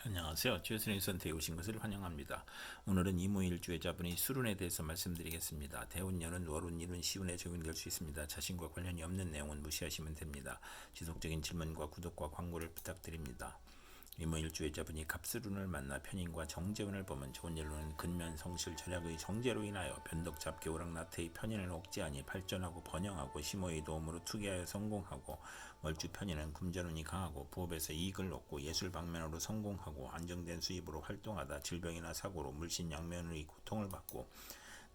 안녕하세요. 주스님 선택에 오신 것을 환영합니다. 오늘은 이무일주의자분이 수론에 대해서 말씀드리겠습니다. 대운년은 월운, 일운, 시운에 적용될 수 있습니다. 자신과 관련이 없는 내용은 무시하시면 됩니다. 지속적인 질문과 구독과 광고를 부탁드립니다. 이무일주의자분이 갑술운을 만나 편인과 정제운을 보면 좋은 일로는 근면 성실 절약의 정제로 인하여 변덕 잡기 오락나태의 편인을 억제하니 발전하고 번영하고 심호의 도움으로 투기하여 성공하고 월주 편인은 금전운이 강하고 부업에서 이익을 얻고 예술 방면으로 성공하고 안정된 수입으로 활동하다 질병이나 사고로 물신양면의 고통을 받고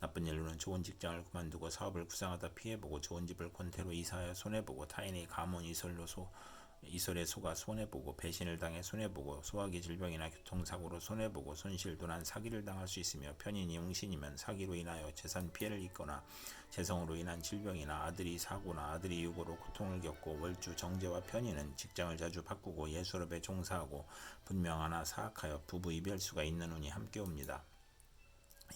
나쁜 일로는 좋은 직장을 그만두고 사업을 구상하다 피해보고 좋은 집을 권태로 이사하여 손해보고 타인의 가문 이설에 속아 손해보고 배신을 당해 손해보고 소화기 질병이나 교통사고로 손해보고 손실 도난 사기를 당할 수 있으며 편인이 용신이면 사기로 인하여 재산 피해를 입거나 재성으로 인한 질병이나 아들이 사고나 아들이 유고로 고통을 겪고 월주 정제와 편인은 직장을 자주 바꾸고 예술업에 종사하고 분명하나 사악하여 부부 이별수가 있는 운이 함께 옵니다.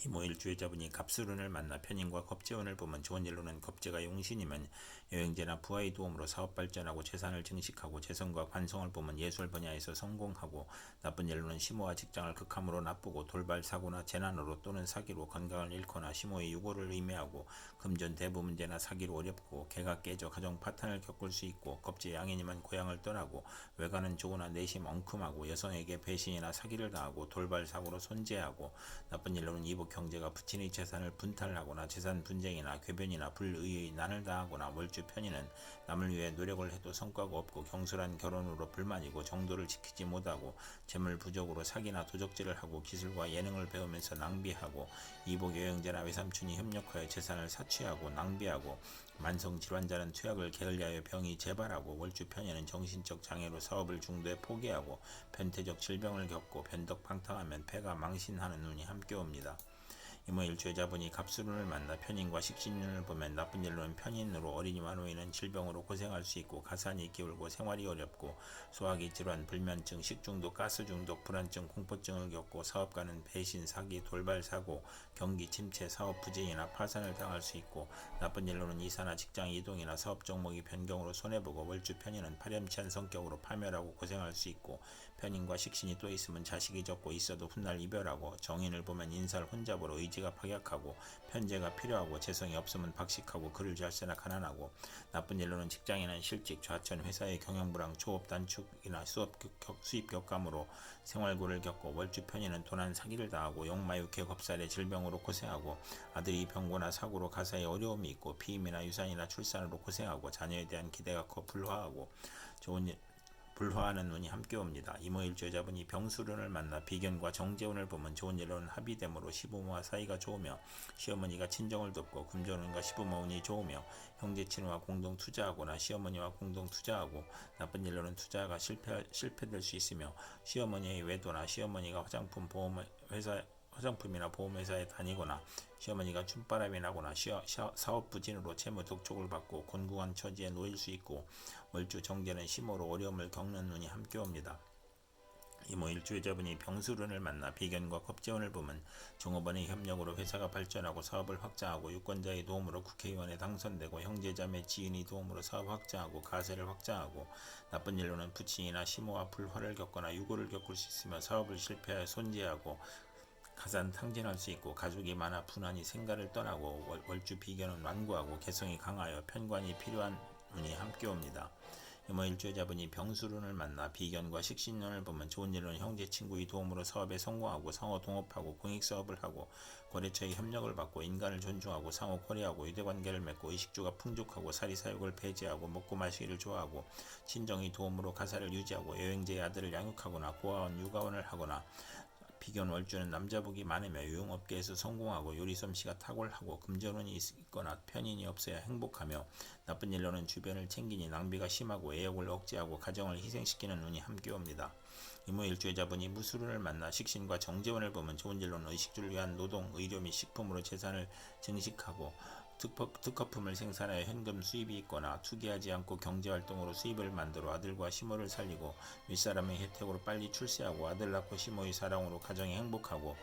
이모일주의자분이 갑술운을 만나 편인과 겁재운을 보면 좋은 일로는 겁재가 용신이면 여행제나 부하의 도움으로 사업 발전하고 재산을 증식하고 재성과 관성을 보면 예술 분야에서 성공하고 나쁜 일로는 심호와 직장을 극함으로 나쁘고 돌발 사고나 재난으로 또는 사기로 건강을 잃거나 심호의 유고를 의미하고 금전 대부 문제나 사기로 어렵고 개가 깨져 가정 파탄을 겪을 수 있고 겁재 양인이면 고향을 떠나고 외가는 좋으나 내심 엉큼하고 여성에게 배신이나 사기를 당하고 돌발 사고로 손재하고 나쁜 일로는 이복 경제가 부친의 재산을 분탈하거나 재산 분쟁이나 궤변이나 불의의 난을 당하거나 월주 편인은 남을 위해 노력을 해도 성과가 없고 경솔한 결혼으로 불만이고 정도를 지키지 못하고 재물 부족으로 사기나 도적질을 하고 기술과 예능을 배우면서 낭비하고 이복 여행자나 외삼촌이 협력하여 재산을 사취하고 낭비하고 만성 질환자는 투약을 게을리하여 병이 재발하고 월주 편인은 정신적 장애로 사업을 중도에 포기하고 변태적 질병을 겪고 변덕방탕하면 폐가 망신하는 운이 함께 옵니다. 이모일주의자분이 갑술운을 만나 편인과 식신운을 보면 나쁜 일로는 편인으로 어린이와 노인은 질병으로 고생할 수 있고 가산이 기울고 생활이 어렵고 소화기 질환, 불면증, 식중독, 가스중독, 불안증, 공포증을 겪고 사업가는 배신, 사기, 돌발 사고, 경기 침체, 사업 부진이나 파산을 당할 수 있고 나쁜 일로는 이사나 직장 이동이나 사업 종목이 변경으로 손해보고 월주 편인은 파렴치한 성격으로 파멸하고 고생할 수 있고 편인과 식신이 또 있으면 자식이 적고 있어도 훗날 이별하고 정인을 보면 인사를 혼잡으로 의지가 파약하고 편제가 필요하고 재성이 없으면 박식하고 글을 잘 쓰나 가난하고 나쁜 일로는 직장이나 실직, 좌천, 회사의 경영불황, 조업 단축이나 수입 격감으로 생활고를 겪고 월주 편인은 도난 사기를 당하고 용마유쾌 겁살의 질병으로 고생하고 아들이 병고나 사고로 가사에 어려움이 있고 피임이나 유산이나 출산으로 고생하고 자녀에 대한 기대가 커 불화하고 불화하는 운이 함께 옵니다. 이모일주의자분이 병술운을 만나 비견과 정제운을 보면 좋은 일로는 합의됨으로 시부모와 사이가 좋으며 시어머니가 친정을 돕고 금전운과 시부모운이 좋으며 형제친구와 공동 투자하거나 시어머니와 공동 투자하고 나쁜 일로는 투자가 실패될 수 있으며 시어머니의 외도나 시어머니가 화장품이나 보험회사에 다니거나 시어머니가 춤바람이 나거나 사업 부진으로 채무 독촉을 받고 곤궁한 처지에 놓일 수 있고 월주 정제는 심호로 어려움을 겪는 운이 함께 옵니다. 이모일주의자분이 병술운을 만나 비견과 겁재운을 보면 종업원의 협력으로 회사가 발전하고 사업을 확장하고 유권자의 도움으로 국회의원에 당선되고 형제자매 지인의 도움으로 사업 확장하고 가세를 확장하고 나쁜 일로는 부친이나 시모와 불화를 겪거나 유고를 겪을 수 있으며 사업을 실패하여 손재하고 가산 탕진할 수 있고 가족이 많아 분한이 생가를 떠나고 월주 비견은 완고하고 개성이 강하여 편관이 필요한 운이 함께 옵니다. 이모일주의자분이 병술운을 만나 비견과 식신운을 보면 좋은 일로는 형제 친구의 도움으로 사업에 성공하고 상호 동업하고 공익사업을 하고 거래처의 협력을 받고 인간을 존중하고 상호 거래하고 유대관계를 맺고 의식주가 풍족하고 사리사욕을 배제하고 먹고 마시기를 좋아하고 친정의 도움으로 가사를 유지하고 여행제의 아들을 양육하거나 고아원 육아원을 하거나 비견 월주는 남자복이 많으며 유흥업계에서 성공하고 요리솜씨가 탁월하고 금전운이 있거나 편인이 없어야 행복하며 나쁜 일로는 주변을 챙기니 낭비가 심하고 애욕을 억제하고 가정을 희생시키는 운이 함께 옵니다. 이모일주의자분이 무술운을 만나 식신과 정제운을 보면 좋은 일로는 의식주를 위한 노동, 의료 및 식품으로 재산을 증식하고 특허품을 생산하여 현금 수입이 있거나 투기하지 않고 경제활동으로 수입을 만들어 아들과 시모를 살리고 윗사람의 혜택으로 빨리 출세하고 아들 낳고 시모의 사랑으로 가정이 행복하고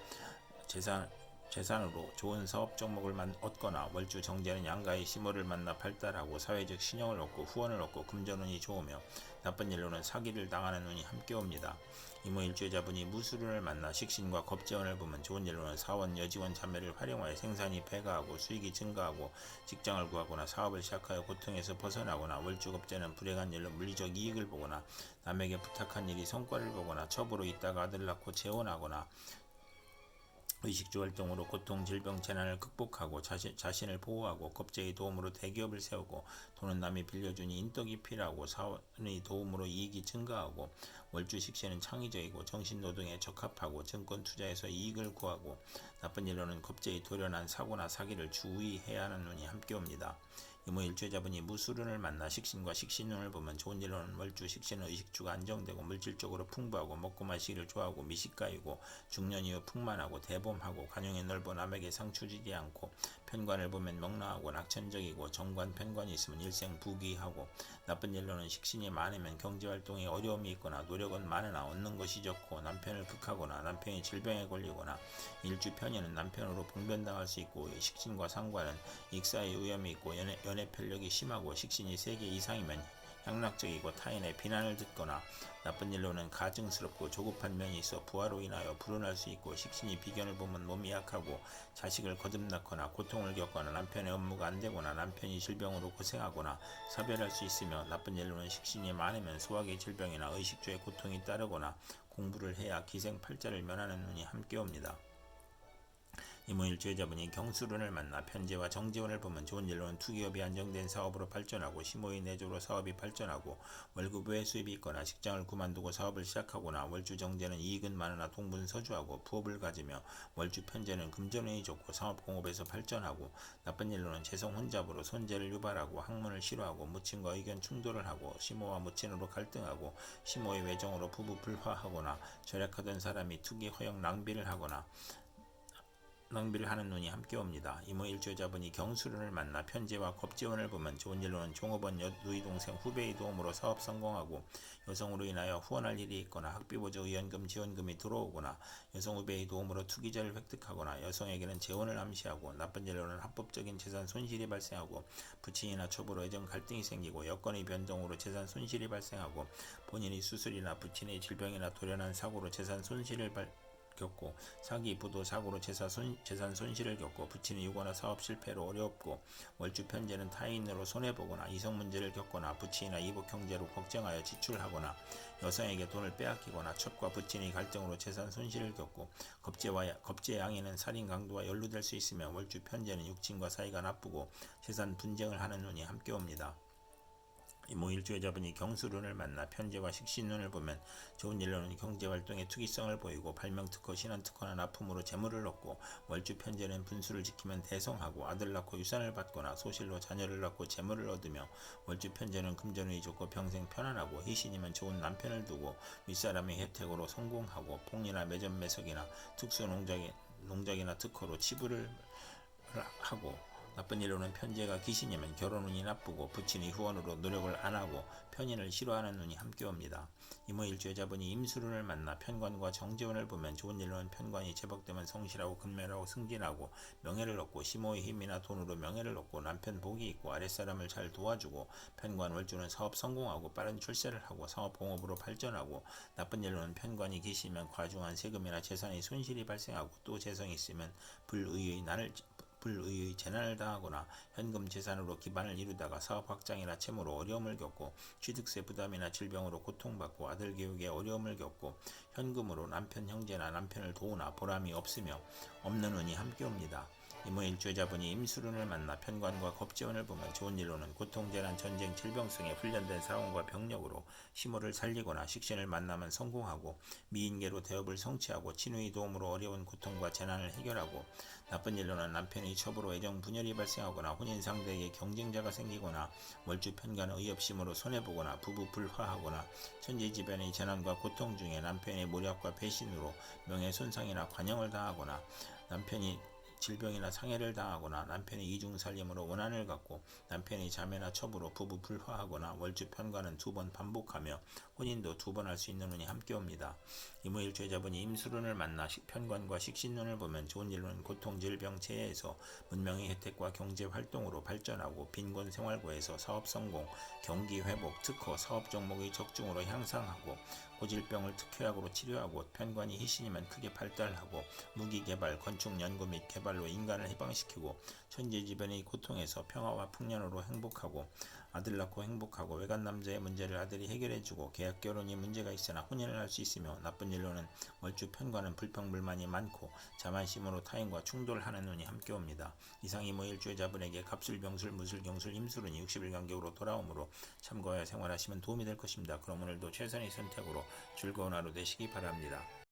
재산으로 좋은 사업 종목을 얻거나 월주 정제는 양가의 시모를 만나 발달하고 사회적 신용을 얻고 후원을 얻고 금전운이 좋으며 나쁜 일로는 사기를 당하는 운이 함께 옵니다. 이모일주자분이 무술운을 만나 식신과 겁재운을 보면 좋은 일로는 사원, 여직원, 자매를 활용하여 생산이 배가하고 수익이 증가하고 직장을 구하거나 사업을 시작하여 고통에서 벗어나거나 월주겁재는 불행한 일로 물리적 이익을 보거나 남에게 부탁한 일이 성과를 보거나 첩으로 있다가 아들 낳고 재혼하거나 의식주 활동으로 고통, 질병, 재난을 극복하고 자신을 보호하고 겁재의 도움으로 대기업을 세우고 돈은 남이 빌려주니 인덕이 필요하고 사원의 도움으로 이익이 증가하고 월주 식신은 창의적이고 정신노동에 적합하고 증권 투자에서 이익을 구하고 나쁜 일로는 겁재의 도련한 사고나 사기를 주의해야 하는 운이 함께 옵니다. 이모일주자분이 무술운을 만나 식신과 식신운을 보면 좋은 일로는 월주 식신은 의식주가 안정되고 물질적으로 풍부하고 먹고 마시기를 좋아하고 미식가이고 중년 이후 풍만하고 대범하고 관용이 넓어 남에게 상처주지 않고 편관을 보면 명랑하고 낙천적이고 정관 편관이 있으면 일생 부귀하고 나쁜 일로는 식신이 많으면 경제활동에 어려움이 있거나 노력은 많으나 얻는 것이 적고 남편을 극하거나 남편이 질병에 걸리거나 일주 편에는 남편으로 봉변당할 수 있고 식신과 상관은 익사의 위험이 있고 연애 편력이 심하고 식신이 3개 이상이면 향락적이고 타인의 비난을 듣거나 나쁜 일로는 가증스럽고 조급한 면이 있어 부하로 인하여 불운할 수 있고 식신이 비견을 보면 몸이 약하고 자식을 거듭났거나 고통을 겪거나 남편의 업무가 안되거나 남편이 질병으로 고생하거나 사별할 수 있으며 나쁜 일로는 식신이 많으면 소화기 질병이나 의식주의 고통이 따르거나 공부를 해야 기생팔자를 면하는 운이 함께 옵니다. 이모일주자분이 경술운을 만나 편재와 정재운을 보면 좋은 일로는 투기업이 안정된 사업으로 발전하고 시모의 내조로 사업이 발전하고 월급 외 수입이 있거나 직장을 그만두고 사업을 시작하거나 월주 정재는 이익은 많으나 동분서주하고 부업을 가지며 월주 편재는 금전운이 좋고 상업공업에서 발전하고 나쁜 일로는 재성 혼잡으로 손재를 유발하고 학문을 싫어하고 무친과 의견 충돌을 하고 시모와 무친으로 갈등하고 시모의 외정으로 부부 불화하거나 절약하던 사람이 투기 허영 낭비를 하거나 낭비를 하는 운이 함께 옵니다. 이모일주자분이 경술운을 만나 편재와 겁재운을 보면 좋은 일로는 종업원 누이동생 후배의 도움으로 사업 성공하고 여성으로 인하여 후원할 일이 있거나 학비보조 의연금 지원금이 들어오거나 여성 후배의 도움으로 투기자를 획득하거나 여성에게는 재혼을 암시하고 나쁜 일로는 합법적인 재산 손실이 발생하고 부친이나 첩으로 애정 갈등이 생기고 여건의 변동으로 재산 손실이 발생하고 본인이 수술이나 부친의 질병이나 돌연한 사고로 재산 손실을 겪고 사기, 부도, 사고로 재산 손실을 겪고 부친이 유거나 사업 실패로 어렵고 월주 편재는 타인으로 손해보거나 이성 문제를 겪거나 부친이나 이복 형제로 걱정하여 지출하거나 여성에게 돈을 빼앗기거나 첩과 부친의 갈등으로 재산 손실을 겪고 겁재 양에는 살인 강도와 연루될 수 있으며 월주 편재는 육친과 사이가 나쁘고 재산 분쟁을 하는 눈이 함께 옵니다. 이모일주자분이 경술운을 만나 편재와 식신운을 보면 좋은 일로는 경제활동에 투기성을 보이고 발명특허, 신한특허나 납품으로 재물을 얻고 월주 편재는 분수를 지키면 대성하고 아들 낳고 유산을 받거나 소실로 자녀를 낳고 재물을 얻으며 월주 편재는 금전운이 좋고 평생 편안하고 희신이면 좋은 남편을 두고 윗사람의 혜택으로 성공하고 폭리나 매점 매석이나 특수 농작이나 특허로 치부를 하고 나쁜 일로는 편재가 귀신이면 결혼운이 나쁘고 부친이 후원으로 노력을 안하고 편인을 싫어하는 운이 함께 옵니다. 이모일주자분이 임술운을 만나 편관과 정재운을 보면 좋은 일로는 편관이 제법되면 성실하고 근면하고 승진하고 명예를 얻고 시모의 힘이나 돈으로 명예를 얻고 남편 복이 있고 아랫사람을 잘 도와주고 편관 월주는 사업 성공하고 빠른 출세를 하고 상업공업으로 발전하고 나쁜 일로는 편관이 귀신이면 과중한 세금이나 재산의 손실이 발생하고 또 재성이 있으면 불의의 재난을 당하거나 현금 재산으로 기반을 이루다가 사업 확장이나 채무로 어려움을 겪고 취득세 부담이나 질병으로 고통받고 아들 교육에 어려움을 겪고 현금으로 남편 형제나 남편을 도우나 보람이 없으며 없는 운이 함께 옵니다. 이모일주자분이 임술운을 만나 편관과 겁재운을 보면 좋은 일로는 고통, 재난, 전쟁, 질병성에 훈련된 사원과 병력으로 시모를 살리거나 식신을 만나면 성공하고 미인계로 대업을 성취하고 친우의 도움으로 어려운 고통과 재난을 해결하고 나쁜 일로는 남편의 첩으로 애정 분열이 발생하거나 혼인 상대에게 경쟁자가 생기거나 월주 편관의 의협심으로 손해보거나 부부 불화하거나 천재지변의 재난과 고통 중에 남편의 모략과 배신으로 명예손상이나 관영을 당하거나 남편이 질병이나 상해를 당하거나 남편의 이중살림으로 원한을 갖고 남편이 자매나 첩으로 부부 불화하거나 월주 편관은 2번 반복하며 혼인도 2번 할 수 있는 운이 함께 옵니다. 이무일주의자분이 임수룬을 만나 편관과 식신운을 보면 좋은 일로는 고통, 질병, 재해에서 문명의 혜택과 경제 활동으로 발전하고 빈곤 생활고에서 사업 성공, 경기 회복, 특허, 사업 종목의 적중으로 향상하고 고질병을 특효약으로 치료하고 편관이 희신이면 크게 발달하고 무기 개발, 건축 연구 및 개발로 인간을 해방시키고 천재지변의 고통에서 평화와 풍년으로 행복하고 아들 낳고 행복하고 외간 남자의 문제를 아들이 해결해주고 계약 결혼이 문제가 있으나 혼인을 할 수 있으며 나쁜 일로는 월주 편관은 불평불만이 많고 자만심으로 타인과 충돌하는 운이 함께 옵니다. 이상 이무일주의자분에게 갑술, 병술, 무술, 경술, 임술운이 60일 간격으로 돌아오므로 참고하여 생활하시면 도움이 될 것입니다. 그럼 오늘도 최선의 선택으로 즐거운 하루 되시기 바랍니다.